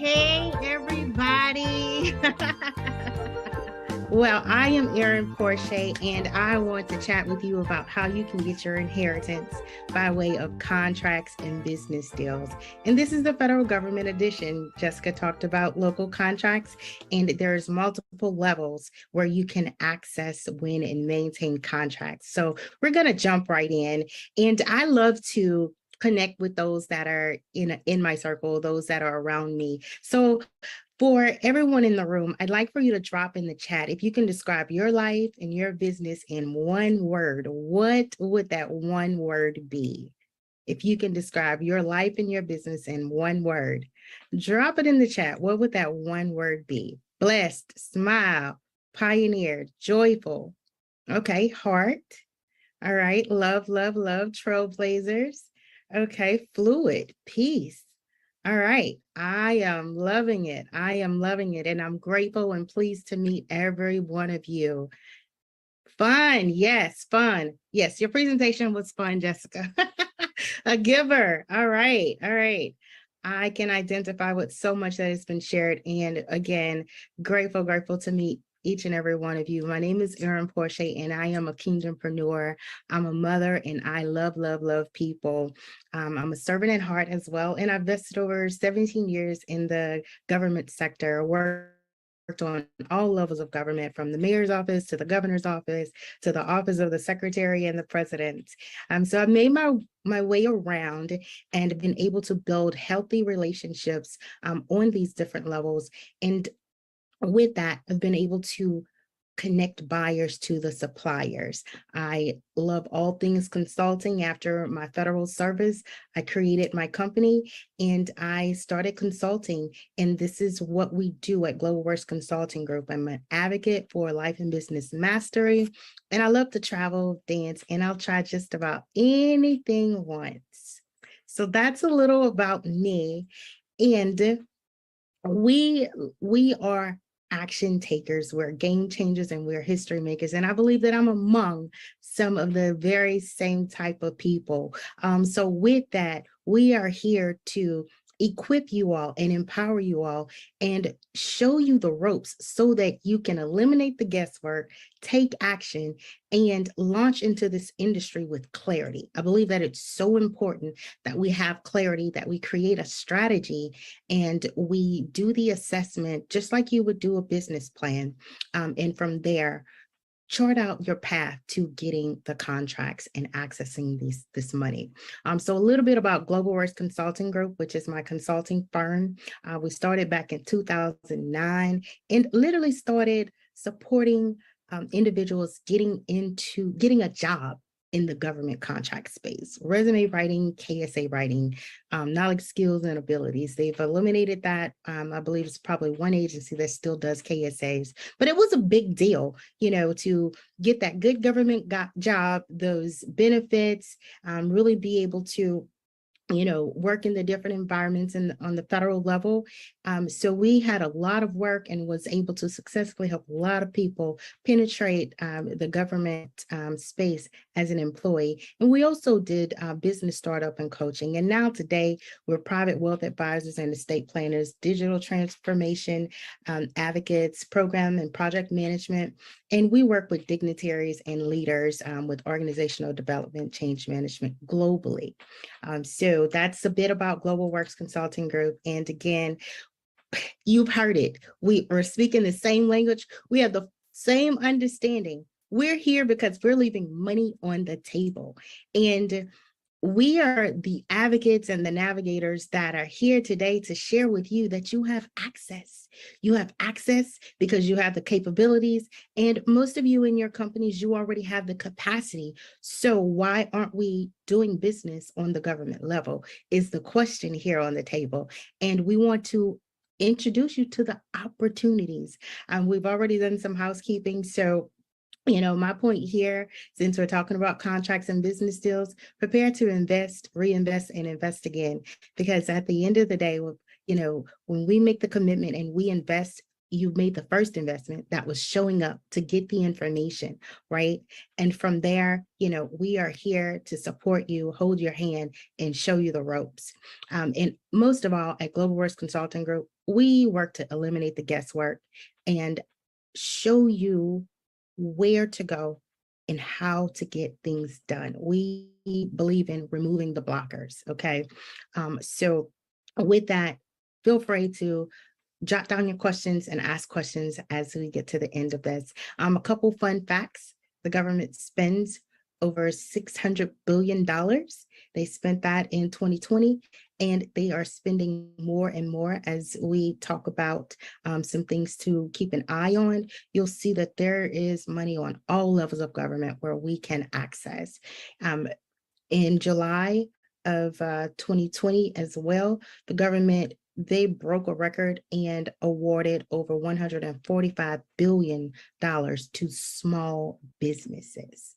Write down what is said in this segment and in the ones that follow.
Hey, everybody. Well, I am Erin Porche, and I want to chat with you about how you can get your inheritance by way of contracts and business deals. And this is the federal government edition. Jessica talked about local contracts, and there's multiple levels where you can access, win, and maintain contracts. So we're going to jump right in. And I love to connect with those that are in my circle, those that are around me. So for everyone in the room, I'd like for you to drop in the chat if you can describe your life and your business in one word. What would that one word be? If you can describe your life and your business in one word, drop it in the chat. What would that one word be? Blessed, smile, pioneer, joyful. Okay, heart. All right, love, love, love, trailblazers. Okay, fluid, peace. All right, I am loving it. I am loving it. And I'm grateful and pleased to meet every one of you. Fun, yes, fun. Yes, your presentation was fun, Jessica. A giver. All right, all right. I can identify with so much that has been shared. And again, grateful to meet each and every one of you. My name is Erin Porche, and I am a kingdompreneur. I'm a mother, and I love, love, love people. I'm a servant at heart as well, and I've invested over 17 years in the government sector, worked on all levels of government, from the mayor's office to the governor's office to the office of the secretary and the president. So I've made my way around and been able to build healthy relationships on these different levels. And with that, I've been able to connect buyers to the suppliers. I love all things consulting. After my federal service, I created my company and I started consulting. And this is what we do at Global Works Consulting Group. I'm an advocate for life and business mastery. And I love to travel, dance, and I'll try just about anything once. So that's a little about me. And we are action takers, we're game changers, and we're history makers. And I believe that I'm among some of the very same type of people. So with that, we are here to equip you all and empower you all and show you the ropes so that you can eliminate the guesswork, take action, and launch into this industry with clarity. I believe that it's so important that we have clarity, that we create a strategy, and we do the assessment just like you would do a business plan. And from there, chart out your path to getting the contracts and accessing this money. So a little bit about Global Works Consulting Group, which is my consulting firm. We started back in 2009 and literally started supporting individuals getting a job in the government contract space, resume writing, KSA writing, knowledge, skills, and abilities. They've eliminated that. I believe it's probably one agency that still does KSAs, but it was a big deal, to get that good government job, those benefits, really be able to work in the different environments and on the federal level. So we had a lot of work and was able to successfully help a lot of people penetrate the government space as an employee. And we also did business startup and coaching. And now today, we're private wealth advisors and estate planners, digital transformation advocates, program and project management. And we work with dignitaries and leaders with organizational development, change management globally. So that's a bit about Global Works Consulting Group. And again, you've heard it. We are speaking the same language. We have the same understanding. We're here because we're leaving money on the table. And we are the advocates and the navigators that are here today to share with you that you have access. You have access because you have the capabilities, and most of you in your companies, you already have the capacity. So why aren't we doing business on the government level is the question here on the table. And we want to introduce you to the opportunities. We've already done some housekeeping. So my point here, since we're talking about contracts and business deals, prepare to invest, reinvest, and invest again. Because at the end of the day, when we make the commitment and we invest, you made the first investment that was showing up to get the information, right? And from there, we are here to support you, hold your hand, and show you the ropes. And most of all, at Global Risk Consulting Group, we work to eliminate the guesswork and show you where to go and how to get things done. We believe in removing the blockers. Okay. So with that, feel free to jot down your questions and ask questions as we get to the end of this. A couple fun facts. The government spends over $600 billion. They spent that in 2020, and they are spending more and more as we talk about some things to keep an eye on. You'll see that there is money on all levels of government where we can access. In July of 2020 as well, the government, they broke a record and awarded over $145 billion to small businesses,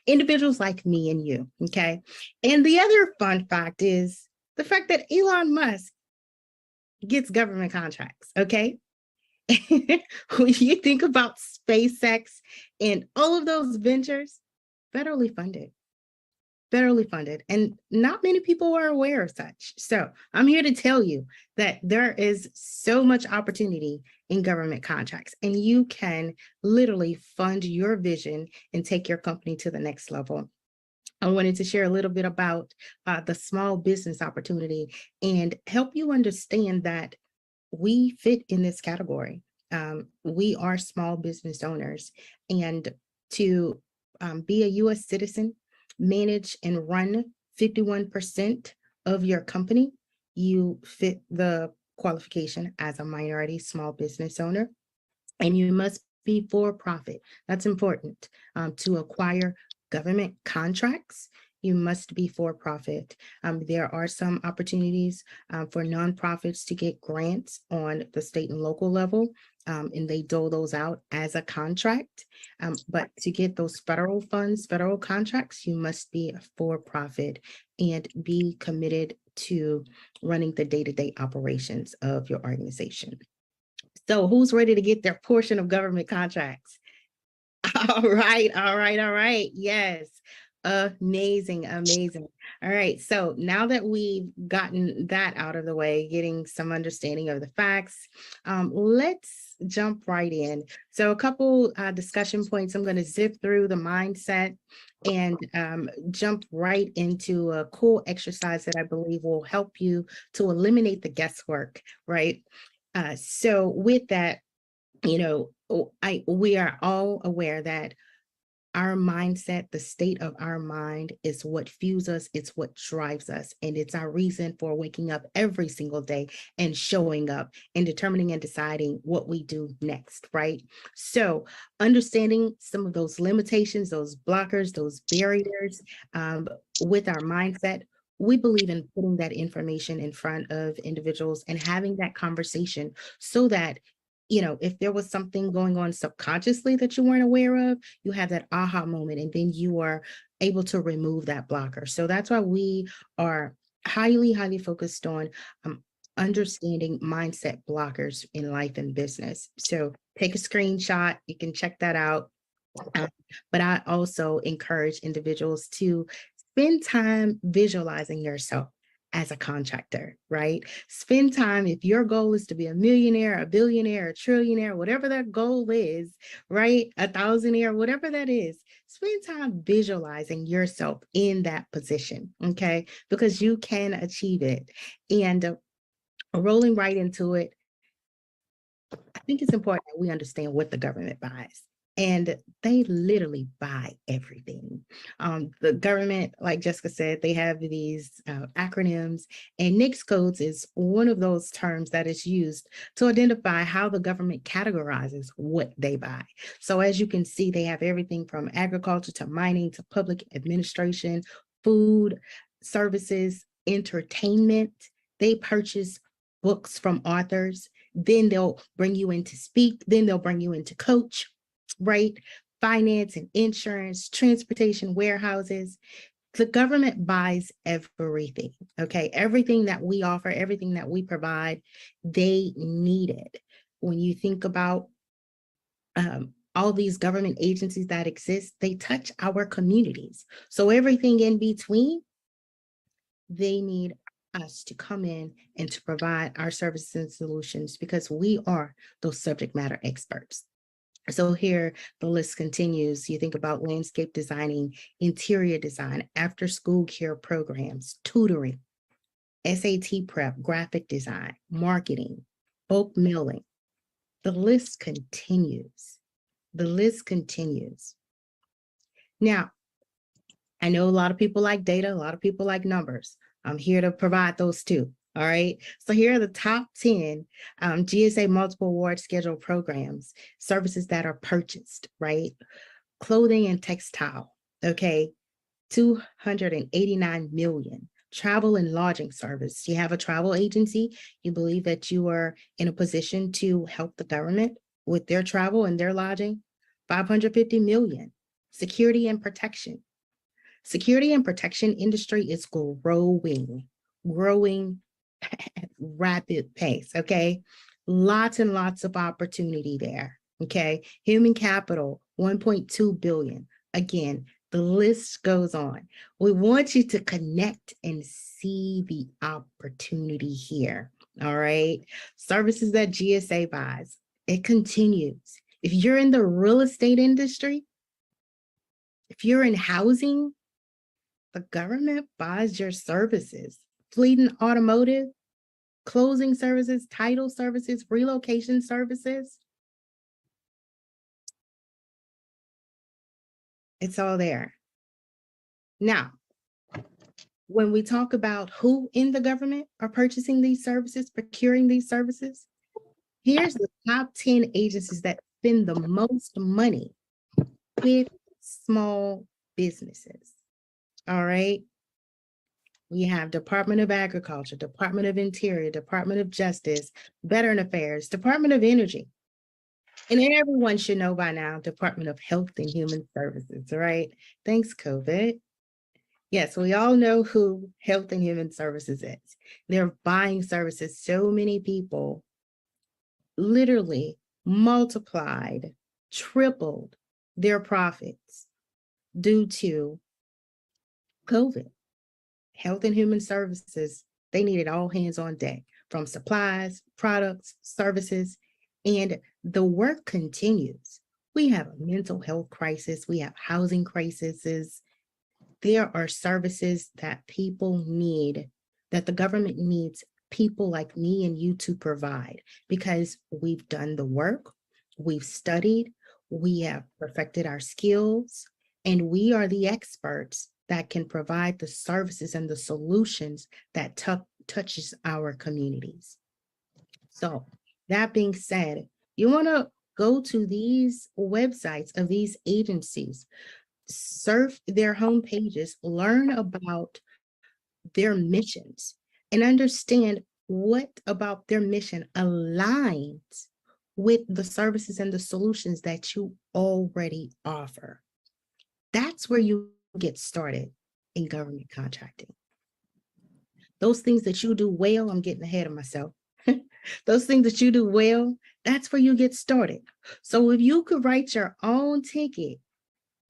individuals like me and you, okay? And the other fun fact is the fact that Elon Musk gets government contracts, okay? When you think about SpaceX and all of those ventures, federally funded. And not many people are aware of such. So I'm here to tell you that there is so much opportunity in government contracts, and you can literally fund your vision and take your company to the next level. I wanted to share a little bit about the small business opportunity and help you understand that we fit in this category. We are small business owners, and to be a U.S. citizen, manage and run 51% of your company, you fit the qualification as a minority small business owner, and you must be for profit. That's important. To acquire government contracts, you must be for profit. There are some opportunities for nonprofits to get grants on the state and local level, and they dole those out as a contract. But to get those federal funds, federal contracts, you must be a for profit and be committed to running the day-to-day operations of your organization. So who's ready to get their portion of government contracts? All right. Yes. Amazing. All right. So now that we've gotten that out of the way, getting some understanding of the facts, let's jump right in. So a couple discussion points. I'm going to zip through the mindset and jump right into a cool exercise that I believe will help you to eliminate the guesswork, right? So with that, we are all aware that our mindset, the state of our mind, is what fuels us, it's what drives us, and it's our reason for waking up every single day and showing up and determining and deciding what we do next, right? So understanding some of those limitations, those blockers, those barriers with our mindset, we believe in putting that information in front of individuals and having that conversation so that if there was something going on subconsciously that you weren't aware of, you have that aha moment, and then you are able to remove that blocker. So that's why we are highly focused on understanding mindset blockers in life and business. So take a screenshot, you can check that out. But I also encourage individuals to spend time visualizing yourself as a contractor, right? Spend time, if your goal is to be a millionaire, a billionaire, a trillionaire, whatever that goal is, right? A thousandaire, whatever that is, spend time visualizing yourself in that position, okay? Because you can achieve it. And rolling right into it, I think it's important that we understand what the government buys. And they literally buy everything. The government, like Jessica said, they have these acronyms, and NAICS codes is one of those terms that is used to identify how the government categorizes what they buy. So as you can see, they have everything from agriculture to mining to public administration, food, services, entertainment. They purchase books from authors. Then they'll bring you in to speak. Then they'll bring you in to coach, right? Finance and insurance, transportation, warehouses. The government buys everything, okay? Everything that we offer, everything that we provide, they need it. When you think about all these government agencies that exist, they touch our communities. So everything in between, they need us to come in and to provide our services and solutions because we are those subject matter experts. So here the list continues. You think about landscape designing, interior design, after school care programs, tutoring, SAT prep, graphic design, marketing, bulk mailing. The list continues. The list continues. Now, I know a lot of people like data, a lot of people like numbers. I'm here to provide those too. All right. So here are the top 10 GSA multiple award schedule programs, services that are purchased, right? Clothing and textile. Okay. 289 million. Travel and lodging service. You have a travel agency. You believe that you are in a position to help the government with their travel and their lodging. 550 million. Security and protection. Security and protection industry is growing at rapid pace, okay? Lots and lots of opportunity there, okay? Human capital, 1.2 billion. Again, the list goes on. We want you to connect and see the opportunity here, all right? Services that GSA buys, it continues. If you're in the real estate industry, if you're in housing, the government buys your services. Fleet and automotive, closing services, title services, relocation services. It's all there. Now, when we talk about who in the government are purchasing these services, procuring these services, here's the top 10 agencies that spend the most money with small businesses. All right. We have Department of Agriculture, Department of Interior, Department of Justice, Veteran Affairs, Department of Energy. And everyone should know by now, Department of Health and Human Services, right? Thanks, COVID. Yes, we all know who Health and Human Services is. They're buying services. So many people literally multiplied, tripled their profits due to COVID. Health and Human Services, they needed all hands on deck from supplies, products, services, and the work continues. We have a mental health crisis, we have housing crises. There are services that people need, that the government needs people like me and you to provide because we've done the work, we've studied, we have perfected our skills, and we are the experts that can provide the services and the solutions that touches our communities. So that being said, you want to go to these websites of these agencies, surf their home pages, learn about their missions, and understand what about their mission aligns with the services and the solutions that you already offer. That's where you get started in government contracting. Those things that you do well, I'm getting ahead of myself. Those things that you do well, that's where you get started. So if you could write your own ticket,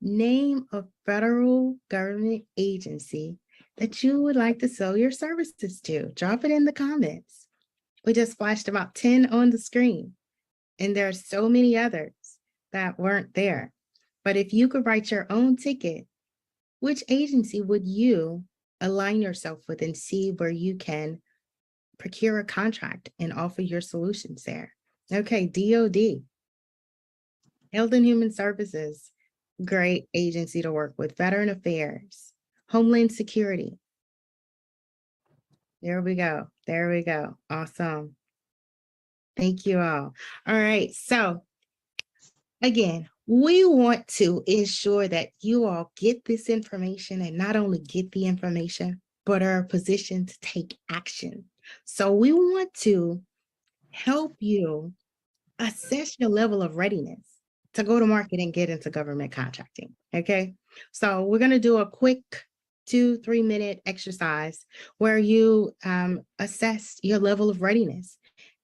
name a federal government agency that you would like to sell your services to. Drop it in the comments. We just flashed about 10 on the screen, and there are so many others that weren't there. But if you could write your own ticket, which agency would you align yourself with and see where you can procure a contract and offer your solutions there? Okay, DOD, Health and Human Services, great agency to work with. Veteran Affairs, Homeland Security. There we go. There we go. Awesome. Thank you all. All right. So again, we want to ensure that you all get this information and not only get the information, but are positioned to take action. So we want to help you assess your level of readiness to go to market and get into government contracting. Okay. So we're going to do a quick 2-3 minute exercise where you assess your level of readiness.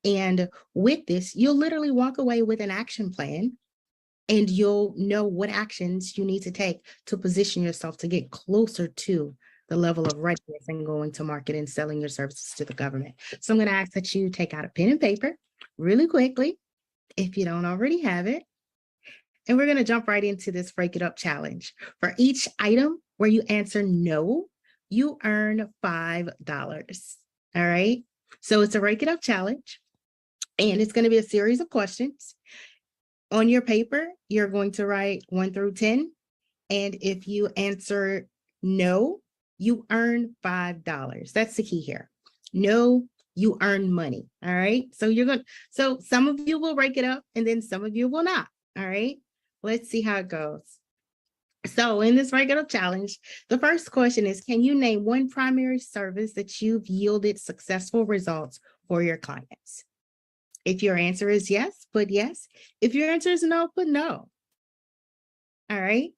And with this, you'll literally walk away with an action plan, and you'll know what actions you need to take to position yourself to get closer to the level of readiness and going to market and selling your services to the government. So I'm going to ask that you take out a pen and paper really quickly, if you don't already have it. And we're going to jump right into this Break It Up challenge. For each item where you answer no, you earn $5. All right. So it's a Break It Up challenge, and it's going to be a series of questions. On your paper, you're going to write 1 through 10. And if you answer no, you earn $5. That's the key here. No, you earn money. All right. So some of you will break it up, and then some of you will not. All right. Let's see how it goes. So in this Break It Up challenge, the first question is, can you name one primary service that you've yielded successful results for your clients? If your answer is yes, put yes. If your answer is no, put no. All right.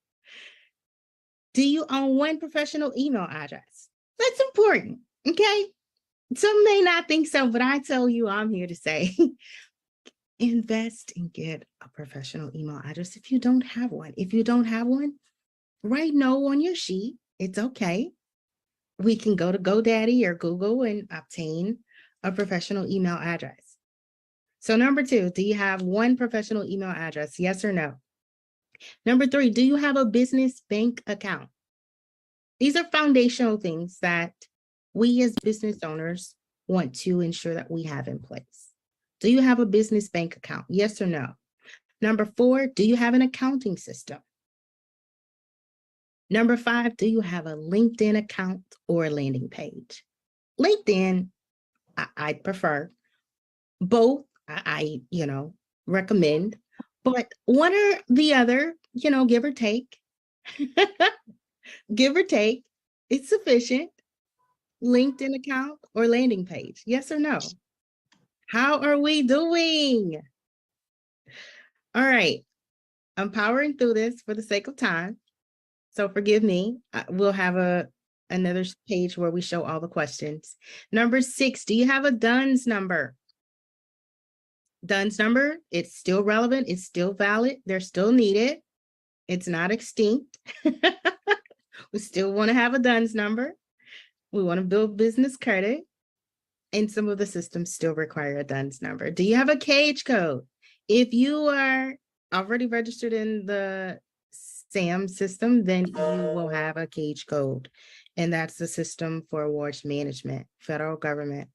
Do you own one professional email address? That's important. Okay. Some may not think so, but I tell you, I'm here to say, invest and get a professional email address if you don't have one. If you don't have one, write no on your sheet. It's okay. We can go to GoDaddy or Google and obtain a professional email address. So number 2, do you have one professional email address? Yes or no? Number 3, do you have a business bank account? These are foundational things that we as business owners want to ensure that we have in place. Do you have a business bank account? Yes or no? Number 4, do you have an accounting system? Number 5, do you have a LinkedIn account or a landing page? LinkedIn, I prefer. Both, I recommend, but one or the other, give or take. Give or take, it's sufficient. LinkedIn account or landing page? Yes or no? How are we doing? All right. I'm powering through this for the sake of time, so forgive me. We'll have another page where we show all the questions. Number 6, do you have a DUNS number? DUNS number, it's still relevant. It's still valid. They're still needed. It's not extinct. We still want to have a DUNS number. We want to build business credit. And some of the systems still require a DUNS number. Do you have a cage code? If you are already registered in the SAM system, then you will have a cage code. And that's the system for awards management, federal government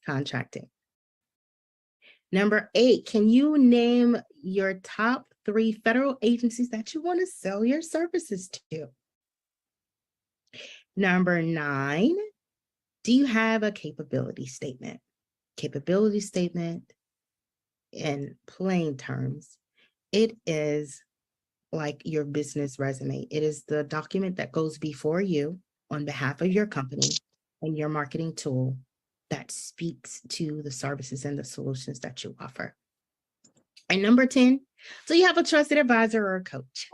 contracting. Number 8, can you name your top 3 federal agencies that you want to sell your services to? Number 9, do you have a capability statement? Capability statement, in plain terms, it is like your business resume. It is the document that goes before you on behalf of your company and your marketing tool that speaks to the services and the solutions that you offer. And number 10, do you have a trusted advisor or a coach?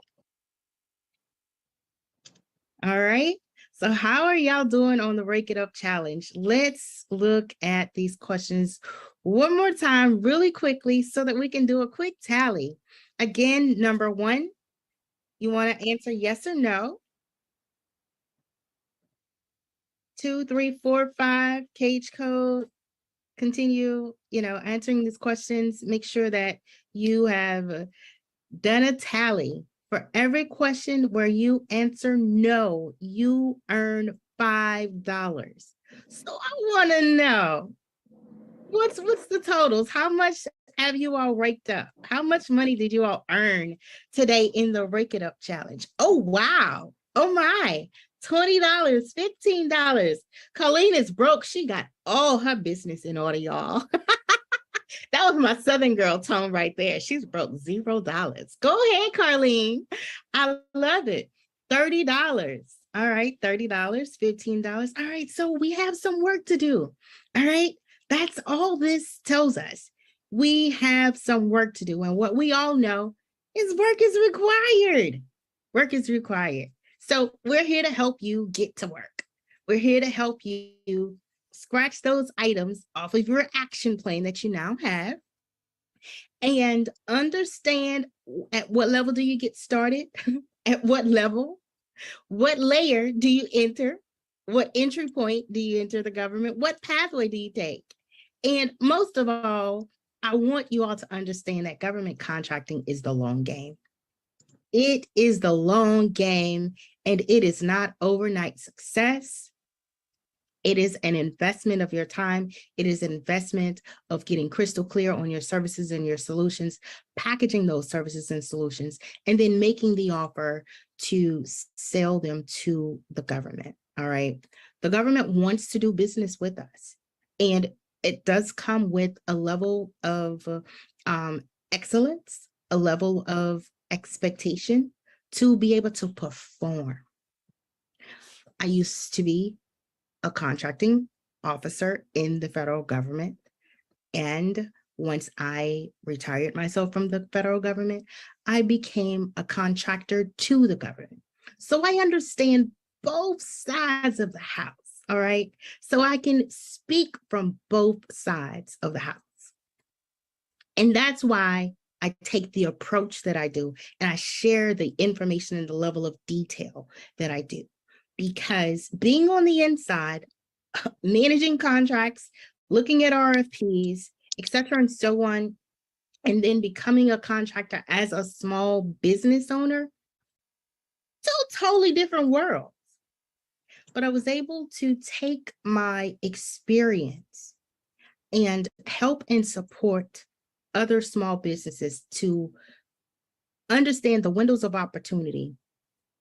All right. So how are y'all doing on the Break It Up challenge? Let's look at these questions one more time really quickly so that we can do a quick tally. Again, number 1, you want to answer yes or no. 2, 3, 4, 5, cage code. Continue, answering these questions. Make sure that you have done a tally. For every question where you answer no, you earn $5. So I want to know, what's the totals? How much have you all raked up? How much money did you all earn today in the Rake It Up challenge? Oh, wow. Oh, my. $20, $15. Colleen is broke. She got all her business in order, y'all. That was my Southern girl tone right there. She's broke $0. Go ahead, Carlene. I love it. $30. All right, $30, $15. All right, so we have some work to do. All right, that's all this tells us. We have some work to do. And what we all know is work is required. Work is required. So we're here to help you get to work. We're here to help you scratch those items off of your action plan that you now have and understand at what level do you get started, at what level, what layer do you enter, what entry point do you enter the government, what pathway do you take? And most of all, I want you all to understand that government contracting is the long game. It is the long game, and it is not overnight success. It is an investment of your time. It is an investment of getting crystal clear on your services and your solutions, packaging those services and solutions, and then making the offer to sell them to the government. All right. The government wants to do business with us. And it does come with a level of excellence, a level of expectation to be able to perform. I used to be a contracting officer in the federal government. And once I retired myself from the federal government, I became a contractor to the government. So I understand both sides of the house. All right. So I can speak from both sides of the house. And that's why I take the approach that I do, and I share the information and the level of detail that I do. Because being on the inside, managing contracts, looking at RFPs, et cetera, and so on, and then becoming a contractor as a small business owner, two totally different worlds. But I was able to take my experience and help and support other small businesses to understand the windows of opportunity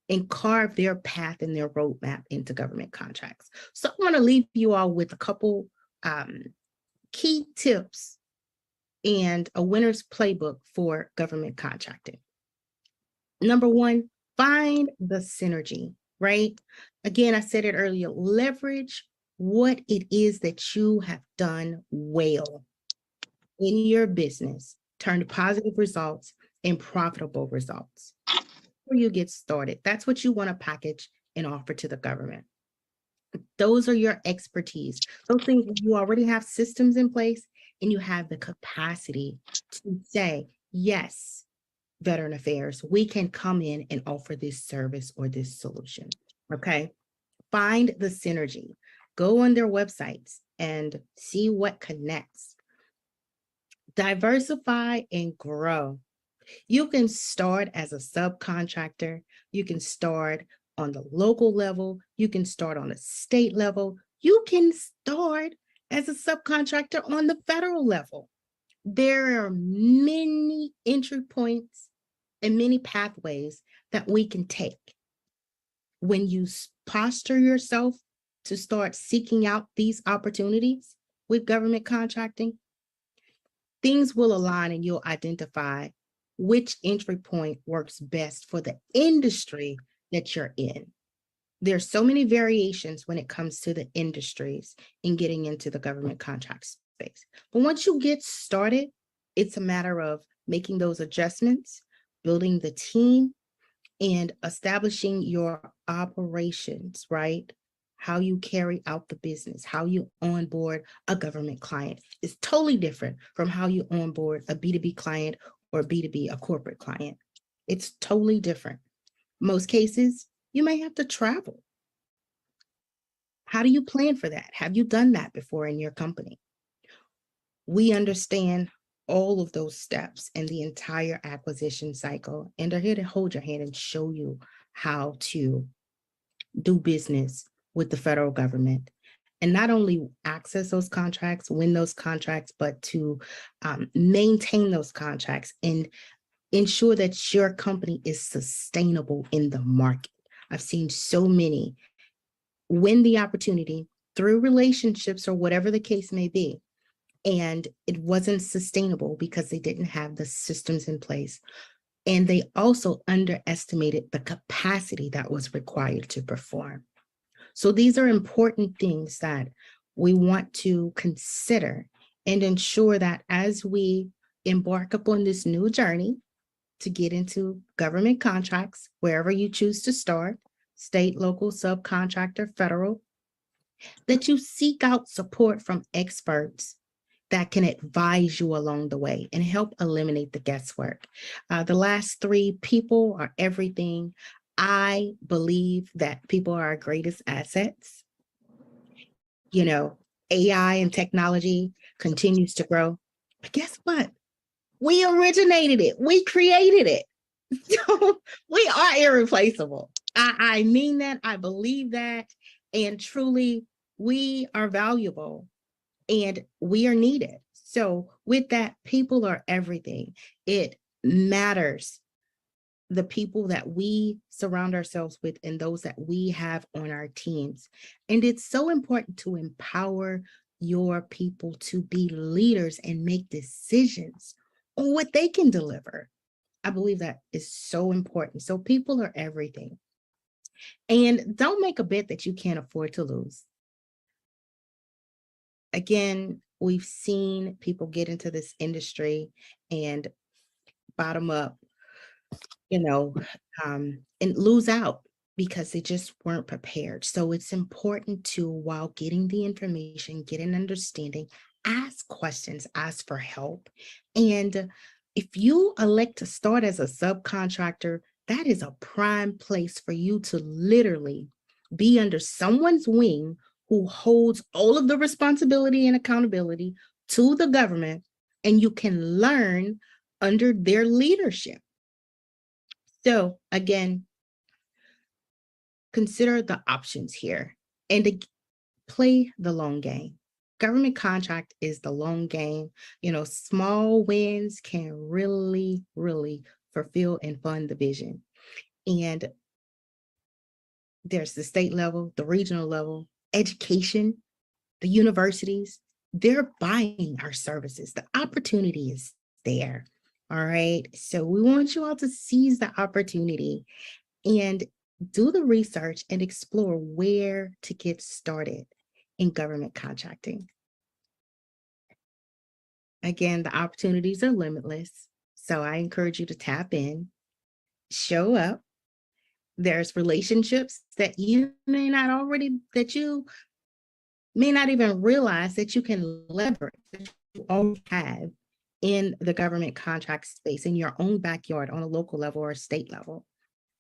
and carve their path and their roadmap into government contracts. So I want to leave you all with a couple key tips and a winner's playbook for government contracting. Number one, find the synergy, right? Again, I said it earlier, leverage what it is that you have done well in your business, turn positive results and profitable results. Before you get started, that's what you want to package and offer to the government. Those are your expertise. Those things you already have systems in place and you have the capacity to say, yes, Veteran Affairs, we can come in and offer this service or this solution. Okay. Find the synergy. Go on their websites and see what connects. Diversify and grow. You can start as a subcontractor. You can start on the local level. You can start on a state level. You can start as a subcontractor on the federal level. There are many entry points and many pathways that we can take. When you posture yourself to start seeking out these opportunities with government contracting, things will align and you'll identify which entry point works best for the industry that you're in. There's so many variations when it comes to the industries in getting into the government contract space. But once you get started, it's a matter of making those adjustments, building the team, and establishing your operations, right? How you carry out the business, how you onboard a government client is totally different from how you onboard a B2B client or B2B, a corporate client. It's totally different. Most cases, you may have to travel. How do you plan for that? Have you done that before in your company? We understand all of those steps and the entire acquisition cycle, and are here to hold your hand and show you how to do business with the federal government. And not only access those contracts, win those contracts, but to maintain those contracts and ensure that your company is sustainable in the market. I've seen so many win the opportunity through relationships or whatever the case may be, and it wasn't sustainable because they didn't have the systems in place. And they also underestimated the capacity that was required to perform. So these are important things that we want to consider and ensure that as we embark upon this new journey to get into government contracts, wherever you choose to start, state, local, subcontractor, federal, that you seek out support from experts that can advise you along the way and help eliminate the guesswork. The last three, people are everything. I believe that people are our greatest assets. You know, AI and technology continues to grow. But guess what? We originated it. We created it. So we are irreplaceable. I mean that. I believe that. And truly, we are valuable and we are needed. So with that, people are everything. It matters the people that we surround ourselves with and those that we have on our teams. And it's so important to empower your people to be leaders and make decisions on what they can deliver. I believe that is so important. So people are everything. And don't make a bet that you can't afford to lose. Again, we've seen people get into this industry and bottom up, you know, and lose out because they just weren't prepared. So it's important to, while getting the information, get an understanding, ask questions, ask for help. And if you elect to start as a subcontractor, that is a prime place for you to literally be under someone's wing who holds all of the responsibility and accountability to the government, and you can learn under their leadership. So again, consider the options here and play the long game. Government contract is the long game. You know, small wins can really, really fulfill and fund the vision. And there's the state level, the regional level, education, the universities, they're buying our services. The opportunity is there. All right. So we want you all to seize the opportunity and do the research and explore where to get started in government contracting. Again, the opportunities are limitless. So I encourage you to tap in, show up. There's relationships that you may not even realize that you can leverage, that you already have in the government contract space in your own backyard on a local level or state level.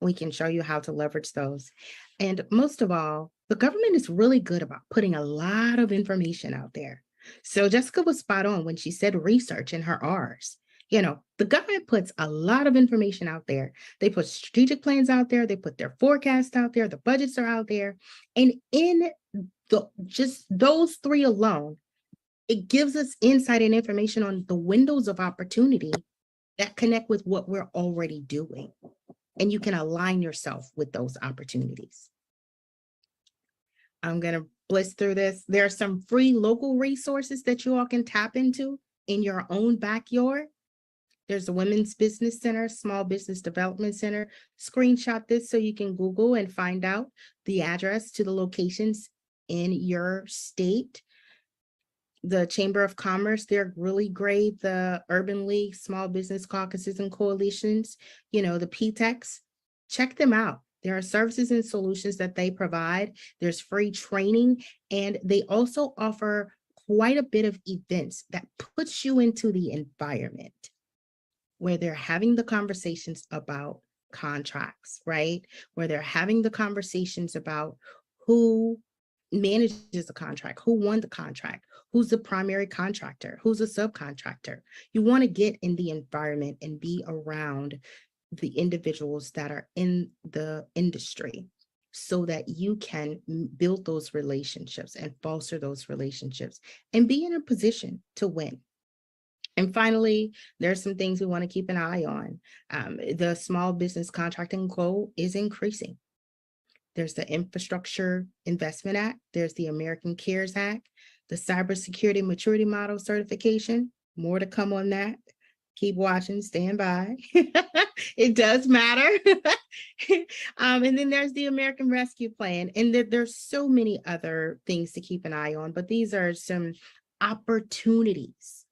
We can show you how to leverage those. And most of all, the government is really good about putting a lot of information out there. So Jessica was spot on when she said research in her R's. You know, the government puts a lot of information out there. They put strategic plans out there. They put their forecasts out there. The budgets are out there. And in just those three alone, it gives us insight and information on the windows of opportunity that connect with what we're already doing. And you can align yourself with those opportunities. I'm going to blitz through this. There are some free local resources that you all can tap into in your own backyard. There's a Women's Business Center, Small Business Development Center. Screenshot this so you can Google and find out the address to the locations in your state. The Chamber of Commerce, they're really great. The Urban League, Small Business Caucuses and Coalitions, you know, the PTECs, check them out. There are services and solutions that they provide. There's free training, and they also offer quite a bit of events that puts you into the environment where they're having the conversations about contracts, right? Where they're having the conversations about who manages the contract, who won the contract, who's the primary contractor, who's a subcontractor. You want to get in the environment and be around the individuals that are in the industry so that you can build those relationships and foster those relationships and be in a position to win. And finally, there's some things we want to keep an eye on. The Small Business Contracting Code is increasing. There's the Infrastructure Investment Act. There's the American CARES Act, the Cybersecurity Maturity Model Certification. More to come on that. Keep watching, stand by. It does matter. And then there's the American Rescue Plan. And there's so many other things to keep an eye on, but these are some opportunities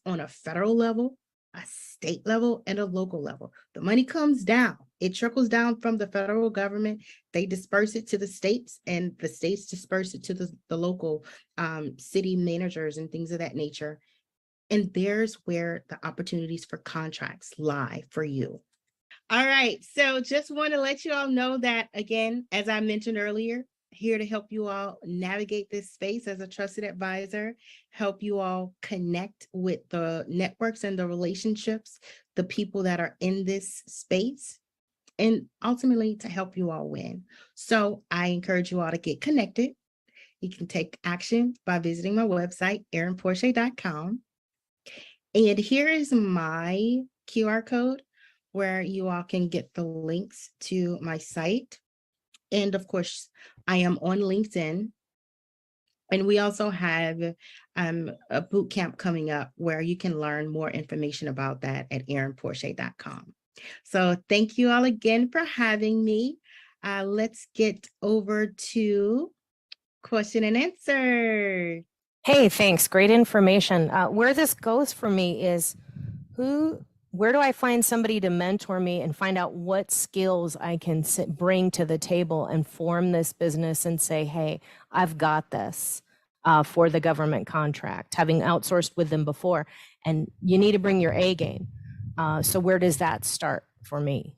on a federal level, a state level and a local level. The money comes down. It trickles down from the federal government. They disperse it to the states, and the states disperse it to the local city managers and things of that nature. And there's where the opportunities for contracts lie for you. All right. So just want to let you all know that, again, as I mentioned earlier, here to help you all navigate this space as a trusted advisor, help you all connect with the networks and the relationships, the people that are in this space, and ultimately to help you all win. So I encourage you all to get connected. You can take action by visiting my website, erinporche.com. And here is my QR code where you all can get the links to my site. And of course, I am on LinkedIn. And we also have a boot camp coming up where you can learn more information about that at erinporche.com. So thank you all again for having me. Let's get over to question and answer. Hey, thanks. Great information. Where this goes for me is where do I find somebody to mentor me and find out what skills I can bring to the table and form this business and say, hey, I've got this for the government contract, having outsourced with them before. And you need to bring your A game. So where does that start for me?